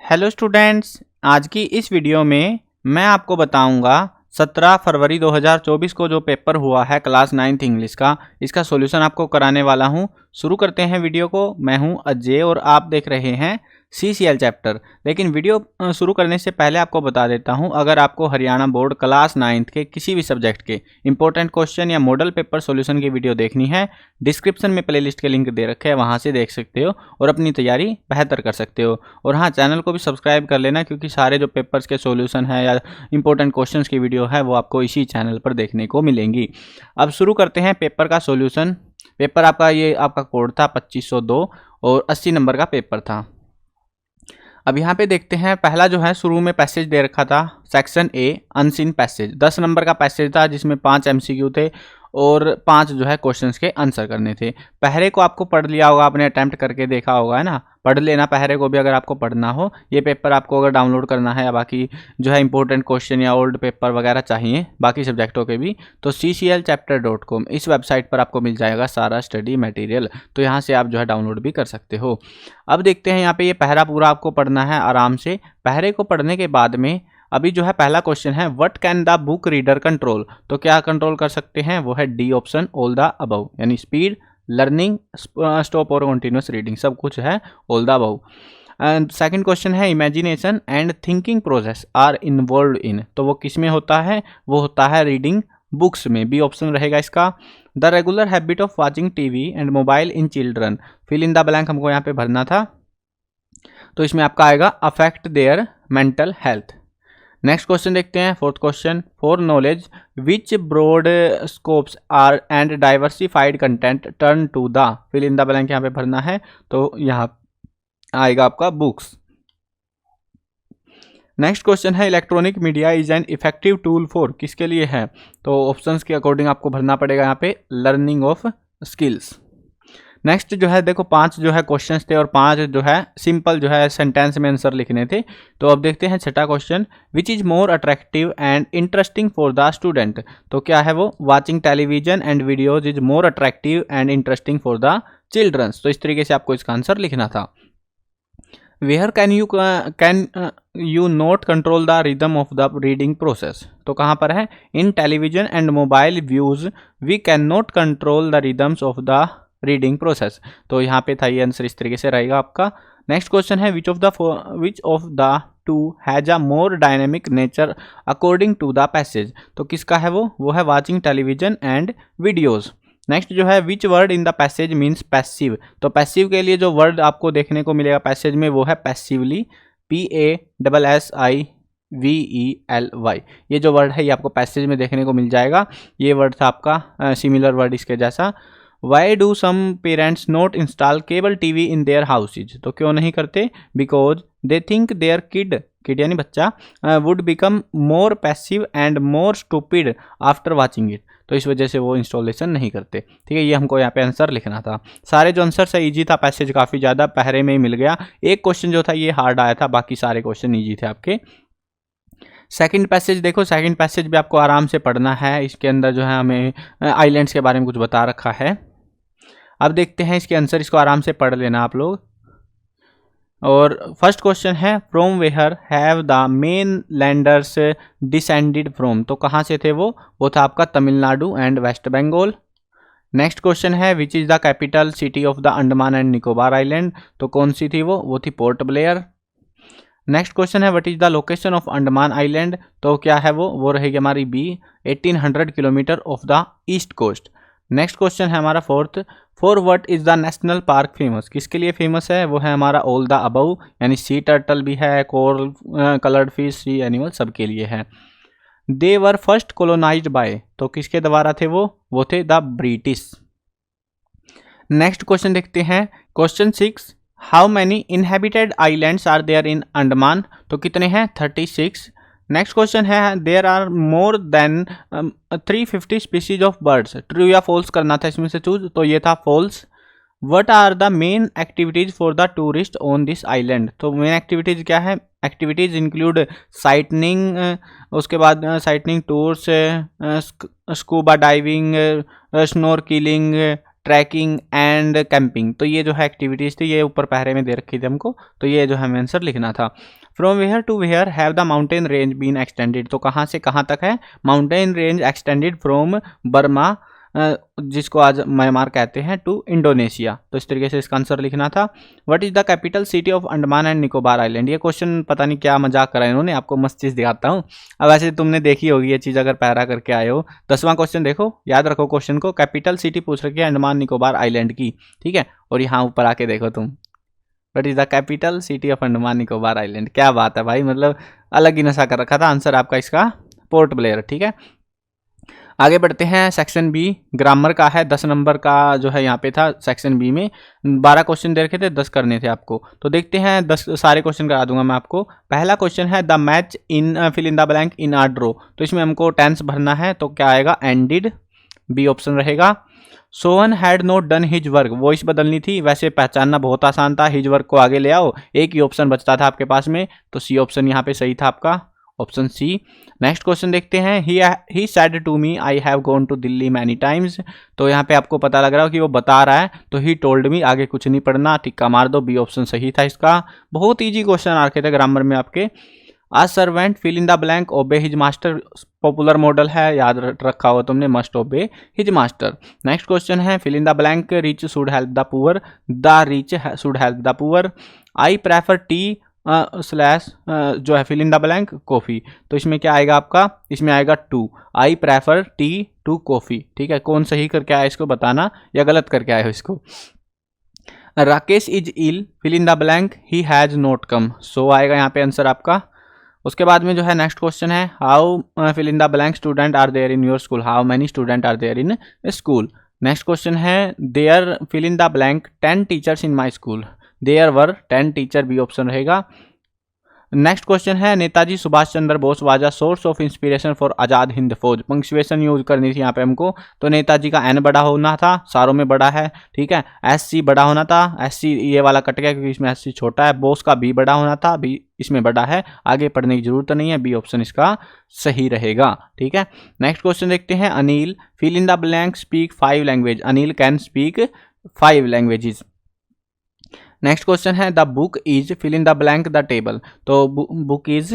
Hello students, आज की इस वीडियो में मैं आपको बताऊंगा 17 फरवरी 2024 को जो पेपर हुआ है क्लास 9th इंग्लिश का, इसका सॉल्यूशन आपको कराने वाला हूं। शुरू करते हैं वीडियो को। मैं हूं अजय और आप देख रहे हैं CCL चैप्टर। लेकिन वीडियो शुरू करने से पहले आपको बता देता हूं, अगर आपको हरियाणा बोर्ड क्लास 9th के किसी भी सब्जेक्ट के इंपॉर्टेंट क्वेश्चन या मॉडल पेपर सॉल्यूशन की वीडियो देखनी है, डिस्क्रिप्शन में प्लेलिस्ट के लिंक दे रखे हैं, वहां से देख सकते हो और अपनी तैयारी बेहतर कर सकते हो। और हाँ, चैनल को भी सब्सक्राइब कर लेना, क्योंकि सारे जो पेपर्स के सॉल्यूशन है या इंपॉर्टेंट क्वेश्चन की वीडियो है वो आपको इसी चैनल पर देखने को मिलेंगी। अब शुरू करते हैं पेपर का सॉल्यूशन। पेपर आपका कोड था 2502 और 80 नंबर का पेपर था। अब यहाँ पे देखते हैं, पहला जो है शुरू में पैसेज दे रखा था, section A unseen passage, 10 number का पैसेज था जिसमें 5 MCQ थे और 5 जो है क्वेश्चंस के आंसर करने थे। पहरे को आपको पढ़ लिया होगा, आपने अटेम्प्ट करके देखा होगा, है ना। पढ़ लेना पहरे को भी अगर आपको पढ़ना हो। ये पेपर आपको अगर डाउनलोड करना है या बाकी जो है इंपॉर्टेंट क्वेश्चन या ओल्ड पेपर वगैरह चाहिए बाकी सब्जेक्टों के भी, तो cclchapter.com इस वेबसाइट पर आपको मिल जाएगा सारा स्टडी मटेरियल। तो यहाँ से आप जो है डाउनलोड भी कर सकते हो। अब देखते हैं यहाँ पे, ये पहरा पूरा आपको पढ़ना है आराम से। पहरे को पढ़ने के बाद में अभी जो है पहला क्वेश्चन है, what can the book reader control. तो क्या कंट्रोल कर सकते हैं, वो है D option, all the above, यानी स्पीड, लर्निंग, स्टॉप और कंटिन्यूअस रीडिंग, सब कुछ है all the above. And second question है, imagination and thinking process are involved in. तो वो किस में होता है, वो होता है रीडिंग बुक्स में, बी ऑप्शन रहेगा इसका। The regular habit of watching TV and mobile in children, fill in the blank हमको यहाँ पे भरना था, तो इसमें आपका आएगा affect their mental health. Next question देखते हैं, fourth question, for knowledge which broad scopes are and diversified content turn to the, fill in the blank यहाँ पे भरना है, तो यहाँ आएगा आपका बुक्स। नेक्स्ट क्वेश्चन है, electronic media is an effective tool for, किसके लिए है, तो ऑप्शंस के अकॉर्डिंग आपको भरना पड़ेगा यहाँ पे, लर्निंग ऑफ स्किल्स। नेक्स्ट जो है देखो, 5 जो है क्वेश्चंस थे और 5 जो है सिंपल जो है सेंटेंस में आंसर लिखने थे। तो अब देखते हैं छठा question, which is more attractive and interesting for the student. तो क्या है वो, watching television and videos is more attractive and interesting for the childrens. तो इस तरीके से आपको इसका आंसर लिखना था। Where can you not control the rhythm of the reading process. तो कहाँ पर है, in television and mobile views we can not control the rhythms of the reading process. तो यहाँ पे था ये आंसर, इस तरीके से रहेगा आपका। नेक्स्ट क्वेश्चन है, which of the two has a more dynamic nature according to the passage. तो किसका है वो है watching television and videos. Next जो है, which word in the passage means passive. तो पैसिव के लिए जो वर्ड आपको देखने को मिलेगा पैसेज में वो है पैसिवली, PASSIVELY। ये जो वर्ड है ये आपको पैसेज में देखने को मिल जाएगा। ये वर्ड था आपका सिमिलर वर्ड इसके जैसा। Why do some parents not install cable TV in their houses. तो क्यों नहीं करते, because they think their kid यानी बच्चा would become more passive and more stupid after watching it. तो इस वजह से वो इंस्टॉलेशन नहीं करते। ठीक है, ये हमको यहाँ पे आंसर लिखना था। सारे जो आंसर है इजी था, पैसेज काफ़ी ज़्यादा पहरे में ही मिल गया। एक क्वेश्चन जो था ये हार्ड आया था, बाकी सारे क्वेश्चन इजी थे आपके। सेकंड पैसेज देखो, सेकंड पैसेज भी आपको आराम से पढ़ना है। इसके अंदर जो है हमें आइलैंड्स के बारे में कुछ बता रखा है। अब देखते हैं इसके आंसर, इसको आराम से पढ़ लेना आप लोग। और फर्स्ट क्वेश्चन है, from where have the main landers descended from. तो कहाँ से थे वो था आपका Tamil Nadu and West Bengal. Next question है, which is the capital city of the Andaman and Nicobar island. तो कौन सी थी वो थी पोर्ट ब्लेयर। नेक्स्ट क्वेश्चन है, what is the location of Andaman island. तो क्या है वो रहेगी हमारी B, 1800 kilometre of the east coast. Next question है हमारा fourth, for what is the national park famous. किसके लिए फेमस है, वो है हमारा ऑल द अबव, यानी सी टर्टल भी है, कोरल कलर्ड फिश, सी एनिमल, सबके लिए है। They were first colonised bye. तो किसके द्वारा थे वो थे द ब्रिटिश। नेक्स्ट क्वेश्चन देखते हैं, question 6, how many inhabited islands are there in Andaman. तो कितने हैं, 36। नेक्स्ट क्वेश्चन है, there are more than 350 species of birds. True या फॉल्स करना था इसमें से चूज, तो ये था false. What are the main activities for the tourist on this island. तो मेन एक्टिविटीज क्या है, एक्टिविटीज इंक्लूड साइटनिंग, उसके बाद sightseeing tours, scuba diving, snorkelling, trekking and camping. तो ये जो है एक्टिविटीज़ थी, ये ऊपर पहरे में दे रखी थी हमको, तो ये जो हमें आंसर लिखना था। From where to where have the mountain range been extended, तो कहाँ से कहाँ तक है mountain range extended from Burma, जिसको आज म्यांमार कहते हैं, टू इंडोनेशिया। तो इस तरीके से इसका आंसर लिखना था। What is the capital city of Andaman and Nicobar island. ये क्वेश्चन पता नहीं क्या मजाक करा इन्होंने, आपको मस्त चीज़ दिखाता हूँ। अब वैसे तुमने देखी होगी ये चीज़ अगर पैरा करके आए हो। 10वां क्वेश्चन देखो, याद रखो क्वेश्चन को, कैपिटल सिटी पूछ रखी है अंडमान निकोबार आइलैंड की, ठीक है। और यहाँ ऊपर आके देखो तुम, what is the capital city of Andaman Nicobar island. क्या बात है भाई, मतलब अलग ही नशा कर रखा था। आंसर आपका इसका पोर्ट ब्लेयर, ठीक है। आगे बढ़ते हैं, सेक्शन बी ग्रामर का है, 10 नंबर का जो है यहाँ पे था। सेक्शन बी में 12 क्वेश्चन दे रखे थे, 10 करने थे आपको। तो देखते हैं 10 सारे क्वेश्चन करा दूंगा मैं आपको। पहला क्वेश्चन है the match in fill in the blank in our draw. तो इसमें हमको टेंस भरना है, तो क्या आएगा, एंडिड, बी ऑप्शन रहेगा। Sohan had not done his work, voice बदलनी थी, वैसे पहचानना बहुत आसान था, हिज वर्क को आगे ले आओ, एक ही ऑप्शन बचता था आपके पास में, तो सी ऑप्शन यहाँ पे सही था आपका, ऑप्शन सी। नेक्स्ट क्वेश्चन देखते हैं, he said to me I have gone to Delhi many times. तो यहाँ पे आपको पता लग रहा हो कि वो बता रहा है, तो ही टोल्ड मी, आगे कुछ नहीं पढ़ना, टिक्का मार दो, बी ऑप्शन सही था इसका। बहुत ईजी क्वेश्चन आ रखे थे ग्रामर में आपके। A servant fill in the blank obey his master, popular modal है, याद रखा हो तुमने, must obey his master. Next question है, fill in the blank rich should help the poor, the rich should help the poor. I prefer tea slash जो है fill in the blank coffee. तो इसमें क्या आएगा आपका, इसमें आएगा to, I prefer tea to coffee, ठीक है। कौन सही करके आया इसको बताना, या गलत करके आए हो इसको। Rakesh is ill fill in the blank he has not come, so आएगा यहाँ पे आंसर आपका। उसके बाद में जो है नेक्स्ट क्वेश्चन है, how fill in the blank student are there in your school, how many student are there in school. Next question है, there fill in the blank 10 teachers in my school, there were 10 teacher, B option रहेगा। Next question है, Netaji Subhash Chandra Bose was a source of inspiration for Azad Hind Fauj. Punctuation use करनी थी यहाँ पे हमको, तो नेताजी का एन बड़ा होना था, सारों में बड़ा है, ठीक है। एस सी बड़ा होना था, एस सी ये वाला कट गया क्योंकि इसमें एस सी छोटा है। बोस का बी बड़ा होना था, बी इसमें बड़ा है, आगे पढ़ने की जरूरत नहीं है, बी ऑप्शन इसका सही रहेगा, ठीक है। नेक्स्ट क्वेश्चन देखते हैं, Anil fill in the blank speak 5 language, Anil can speak 5 languages. Next question है, the book is fill in the blank the table, तो book is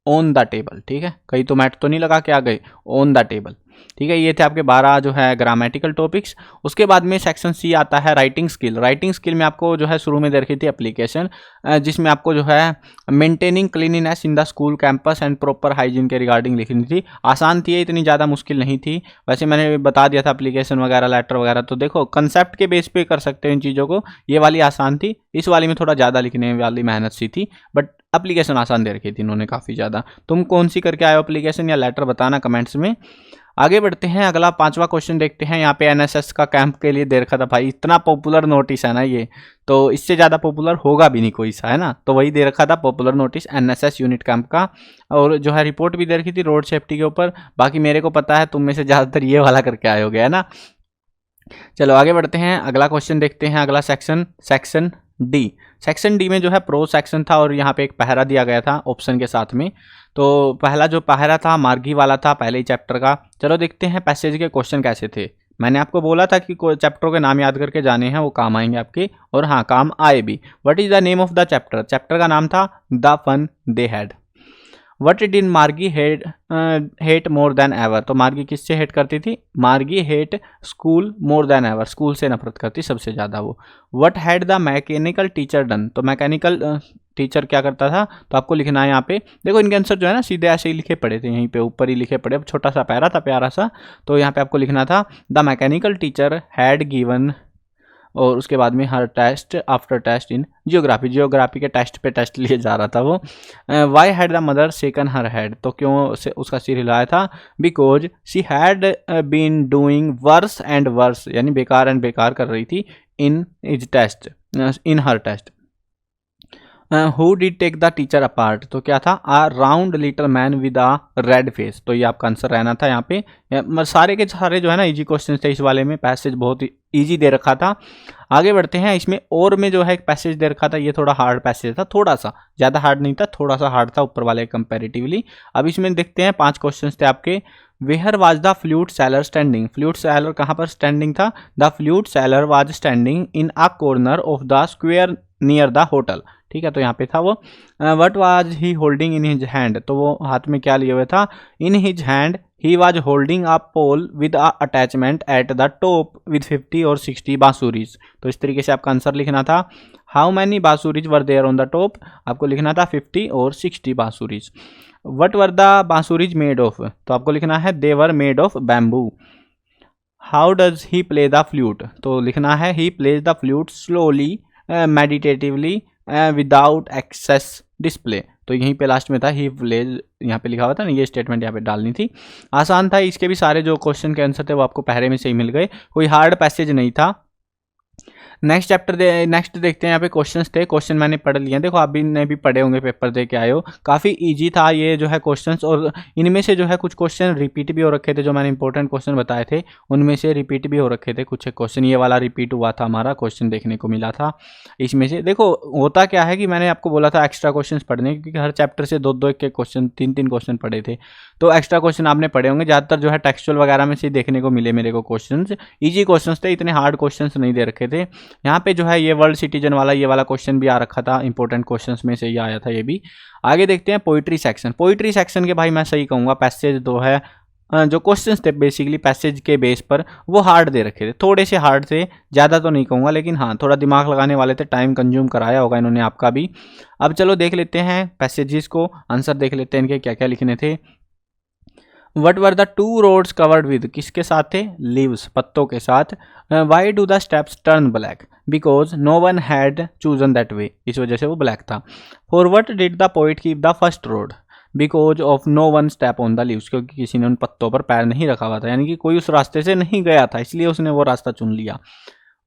on the table, ठीक है। कहीं तो मैट तो नहीं लगा के आ गए, ऑन द टेबल, ठीक है। ये थे आपके 12 जो है ग्रामेटिकल टॉपिक्स। उसके बाद में सेक्शन सी आता है राइटिंग स्किल। राइटिंग स्किल में आपको जो है शुरू में दे रखी थी एप्लीकेशन, जिसमें आपको जो है maintaining cleanliness in the school campus and proper hygiene के रिगार्डिंग लिखनी थी। आसान थी, इतनी ज़्यादा मुश्किल नहीं थी। वैसे मैंने बता दिया था एप्लीकेशन वगैरह, लेटर वगैरह, तो देखो कंसेप्ट के बेस पे कर सकते हैं इन चीज़ों को। ये वाली आसान थी, इस वाली में थोड़ा ज़्यादा लिखने वाली मेहनत सी थी, बट एप्लीकेशन आसान दे रखी थी इन्होंने काफ़ी ज़्यादा। तुम कौन सी करके आए हो एप्लीकेशन या लेटर, बताना कमेंट्स में। आगे बढ़ते हैं, अगला 5वां क्वेश्चन देखते हैं। यहाँ पे एनएसएस का कैंप के लिए दे रखा था भाई, इतना पॉपुलर नोटिस है ना ये, तो इससे ज़्यादा पॉपुलर होगा भी नहीं कोई सा, है ना। तो वही दे रखा था popular notice NSS unit camp का, और जो है रिपोर्ट भी दे रखी थी रोड सेफ्टी के ऊपर। बाकी मेरे को पता है तुम में से ज़्यादातर ये वाला करके आए हो गया है ना। चलो आगे बढ़ते हैं, अगला क्वेश्चन देखते हैं। अगला section, section D. Section D में जो है प्रो सेक्शन था, और यहाँ पे एक पहरा दिया गया था ऑप्शन के साथ में। तो पहला जो पहरा था मार्गी वाला था, पहले ही चैप्टर का। चलो देखते हैं पैसेज के क्वेश्चन कैसे थे। मैंने आपको बोला था कि चैप्टरों के नाम याद करके जाने हैं, वो काम आएंगे आपके, और हाँ काम आए भी। What is the name of the chapter, chapter का नाम था the fun they had. What did Margie hate more than ever, तो मार्गी किससे हेट करती थी, Margie hate school more than ever, school से नफरत करती सबसे ज़्यादा वो। What had the mechanical teacher done, तो मैकेनिकल टीचर क्या करता था, तो आपको लिखना है यहाँ पे। देखो इनके आंसर जो है ना सीधे ऐसे ही लिखे पड़े थे, यहीं पे ऊपर ही लिखे पड़े, छोटा सा पैरा था प्यारा सा। तो यहाँ पे आपको लिखना था the mechanical teacher had given, और उसके बाद में her test after test in geography, geography के टेस्ट पे टेस्ट लिए जा रहा था वो। Why had the mother shaken her head, तो क्यों से उसका सिर हिलाया था, because she had been doing worse and worse, यानी बेकार एंड बेकार कर रही थी in his test, in her test. Who did take the teacher apart, तो क्या था, अ round little man with a red face, तो ये आपका आंसर रहना था यहाँ पे। सारे के सारे जो है ना इजी क्वेश्चन थे इस वाले में, पैसेज बहुत इजी दे रखा था। आगे बढ़ते हैं, इसमें और में जो है एक पैसेज दे रखा था, ये थोड़ा हार्ड पैसेज था, थोड़ा सा, ज़्यादा हार्ड नहीं था, थोड़ा सा हार्ड था ऊपर वाले कंपेरेटिवली। अब इसमें देखते हैं 5 क्वेश्चन थे आपके। Where was the flute seller standing, flute seller कहाँ पर स्टैंडिंग था, the flute seller was standing in a corner of the square near the hotel, ठीक है, तो यहाँ पे था वो। What was he holding in his hand, तो वो हाथ में क्या लिए हुए था, in his hand he was holding a pole with a attachment at the top with 50 और 60 बांसुरीज, तो इस तरीके से आपका आंसर लिखना था। How many bansuris were there on the top, आपको लिखना था 50 और 60 bansuris. What were the bansuris made of, तो आपको लिखना है they were made of bamboo. How does he play the flute, तो लिखना है he plays the flute slowly meditatively without excess display, तो यहीं पे लास्ट में था ही प्लेज, यहाँ पे लिखा हुआ था ना, ये स्टेटमेंट यहाँ पे डालनी थी। आसान था, इसके भी सारे जो क्वेश्चन के आंसर थे वो आपको पहले में से ही मिल गए, कोई हार्ड पैसेज नहीं था। नेक्स्ट चैप्टर नेक्स्ट देखते हैं, यहाँ पे क्वेश्चंस थे, क्वेश्चन मैंने पढ़ लिए हैं, देखो आप भी ने भी पढ़े होंगे, पेपर दे के आए हो, काफ़ी इजी था ये जो है क्वेश्चंस, और इनमें से जो है कुछ क्वेश्चन रिपीट भी हो रखे थे, जो मैंने इंपॉर्टेंट क्वेश्चन बताए थे उनमें से रिपीट भी हो रखे थे कुछ क्वेश्चन, ये वाला रिपीट हुआ था हमारा क्वेश्चन देखने को मिला था इसमें से। देखो होता क्या है कि मैंने आपको बोला था एक्स्ट्रा क्वेश्चन पढ़ने, क्योंकि हर चैप्टर से 2-2 एक क्वेश्चन 3-3 क्वेश्चन पढ़े थे, तो एक्स्ट्रा क्वेश्चन आपने पढ़े होंगे, ज़्यादातर जो है टेक्सचुअल वगैरह में से देखने को मिले मेरे को क्वेश्चन, ईजी क्वेश्चन थे, इतने हार्ड क्वेश्चन नहीं दे रखे थे। यहाँ पे जो है ये वर्ल्ड सिटीजन वाला ये वाला क्वेश्चन भी आ रखा था, इंपॉर्टेंट क्वेश्चंस में से ये आया था ये भी। आगे देखते हैं पोइट्री सेक्शन, पोइट्री सेक्शन के भाई मैं सही कहूँगा पैसेज दो है, जो क्वेश्चंस थे बेसिकली पैसेज के बेस पर वो हार्ड दे रखे थे, थोड़े से हार्ड थे, ज़्यादा तो नहीं कहूँगा, लेकिन हाँ थोड़ा दिमाग लगाने वाले थे, टाइम कंज्यूम कराया होगा इन्होंने आपका भी। अब चलो देख लेते हैं पैसेजेस को, आंसर देख लेते हैं इनके क्या क्या लिखने थे। What were the 2 roads covered with, किसके साथ थे, लीव्स, पत्तों के साथ। Why do the steps turn black, because no one had chosen that way, इस वजह से वो ब्लैक था। For what did the poet keep the first road, because of no one step on the leaves, क्योंकि किसी ने उन पत्तों पर पैर नहीं रखा हुआ था, यानी कि कोई उस रास्ते से नहीं गया था, इसलिए उसने वो रास्ता चुन लिया।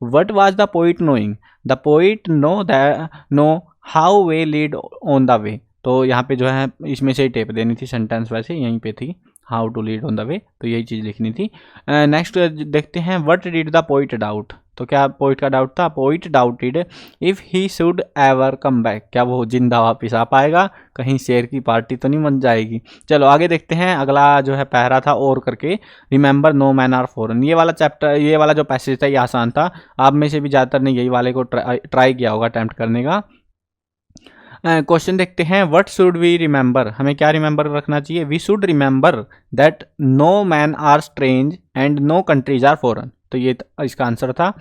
What was the poet knowing, the poet know how way lead on the way, तो यहाँ पे जो है इसमें से ही टेप देनी थी, सेंटेंस वैसे यहीं पे थी, how to lead on the way, तो यही चीज़ लिखनी थी। नेक्स्ट देखते हैं, what did the poet doubt, तो क्या पोइट का डाउट था, poet doubted if he should ever come back, क्या वो जिंदा वापिस आ पाएगा, कहीं शेर की पार्टी तो नहीं बन जाएगी। चलो आगे देखते हैं, अगला जो है पहरा था और करके, रिमेंबर नो मैन आर फॉरन, ये वाला चैप्टर, ये वाला जो पैसेज था ये आसान था, आप में से भी ज़्यादातर ने यही वाले को ट्राई किया होगा अटैम्प्ट करने का। क्वेश्चन देखते हैं, व्हाट शुड वी रिमेंबर, हमें क्या रिमेंबर रखना चाहिए, we should remember that no man are strange and no countries are foreign, तो ये इसका आंसर था।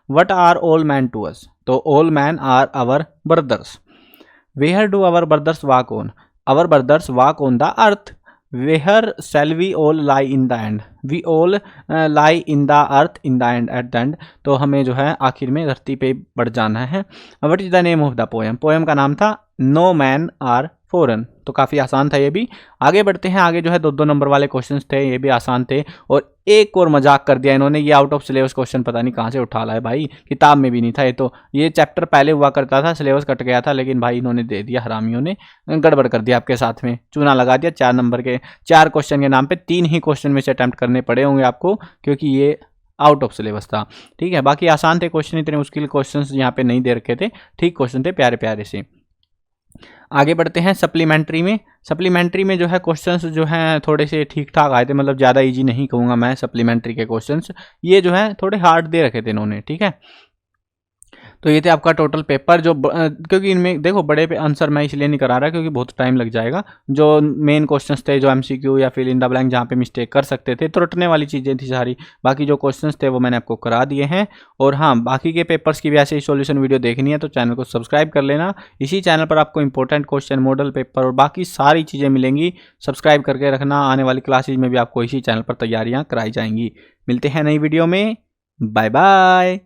What are all man to us, तो all man are our brothers. Where do our brothers walk on, our brothers walk on the earth. Where shall we all lie in the end, we all lie in the earth in the end, at the end, तो हमें जो है आखिर में धरती पे बढ़ जाना है। What is the name of the poem, poem का नाम था नो मैन आर फॉरन, तो काफ़ी आसान था ये भी। आगे बढ़ते हैं, आगे जो है 2-2 नंबर वाले क्वेश्चंस थे, ये भी आसान थे, और एक और मजाक कर दिया इन्होंने, ये आउट ऑफ सिलेबस क्वेश्चन पता नहीं कहाँ से उठा ला है भाई, किताब में भी नहीं था ये, तो ये चैप्टर पहले हुआ करता था, सिलेबस कट गया था, लेकिन भाई इन्होंने दे दिया, हरामियों ने गड़बड़ कर दिया आपके साथ में, चूना लगा दिया। 4 नंबर के 4 क्वेश्चन के नाम पे 3 ही क्वेश्चन में से अटैम्प्ट करने पड़े होंगे आपको, क्योंकि ये आउट ऑफ सिलेबस था, ठीक है। बाकी आसान थे क्वेश्चन, इतने मुश्किल क्वेश्चन यहाँ पे नहीं दे रखे थे, ठीक क्वेश्चन थे, प्यारे प्यारे से। आगे बढ़ते हैं सप्लीमेंट्री में, सप्लीमेंट्री में जो है क्वेश्चंस जो हैं थोड़े से ठीक ठाक आए थे, मतलब ज़्यादा इजी नहीं कहूँगा मैं सप्लीमेंट्री के क्वेश्चंस, ये जो है थोड़े हार्ड दे रखे थे इन्होंने, ठीक है। तो ये थे आपका टोटल पेपर, जो क्योंकि इनमें देखो बड़े पे आंसर मैं इसलिए नहीं करा रहा क्योंकि बहुत टाइम लग जाएगा, जो मेन क्वेश्चंस थे, जो एमसीक्यू या फिल इन द ब्लैंक जहाँ पे मिस्टेक कर सकते थे, तो रटने वाली चीज़ें थी सारी, बाकी जो क्वेश्चंस थे वो मैंने आपको करा दिए हैं। और हाँ, बाकी के पेपर्स की भी ऐसे ही सॉल्यूशन वीडियो देखनी है तो चैनल को सब्सक्राइब कर लेना, इसी चैनल पर आपको इंपॉर्टेंट क्वेश्चन, मॉडल पेपर और बाकी सारी चीज़ें मिलेंगी, सब्सक्राइब करके रखना, आने वाली क्लासेज में भी आपको इसी चैनल पर तैयारियाँ कराई जाएंगी। मिलते हैं नई वीडियो में, बाय बाय।